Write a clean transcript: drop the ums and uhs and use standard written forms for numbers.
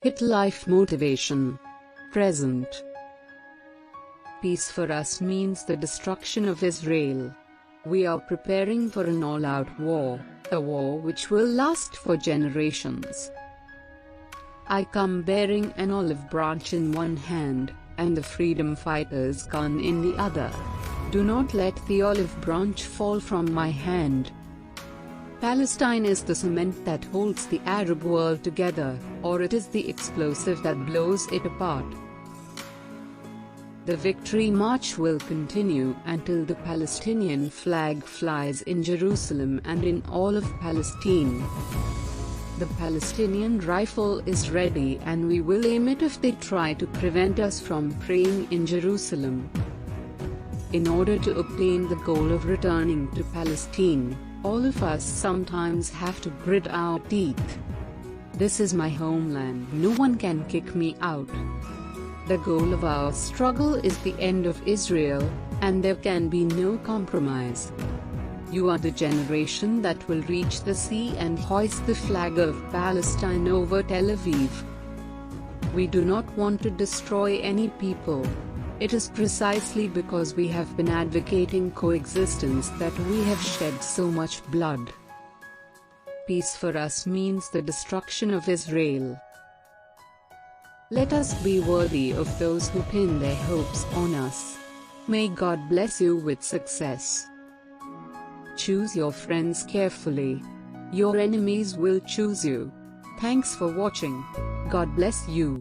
Hit life motivation. Present. Peace for us means the destruction of Israel. We are preparing for an all-out war, a war which will last for generations. I come bearing an olive branch in one hand, and the freedom fighter's gun in the other. Do not let the olive branch fall from my hand. Palestine is the cement that holds the Arab world together, or it is the explosive that blows it apart. The victory march will continue until the Palestinian flag flies in Jerusalem and in all of Palestine. The Palestinian rifle is ready and we will aim it if they try to prevent us from praying in Jerusalem. In order to obtain the goal of returning to Palestine, all of us sometimes have to grit our teeth. This is my homeland, no one can kick me out. The goal of our struggle is the end of Israel, and there can be no compromise. You are the generation that will reach the sea and hoist the flag of Palestine over Tel Aviv. We do not want to destroy any people. It is precisely because we have been advocating coexistence that we have shed so much blood. Peace for us means the destruction of Israel. Let us be worthy of those who pin their hopes on us. May God bless you with success. Choose your friends carefully. Your enemies will choose you. Thanks for watching. God bless you.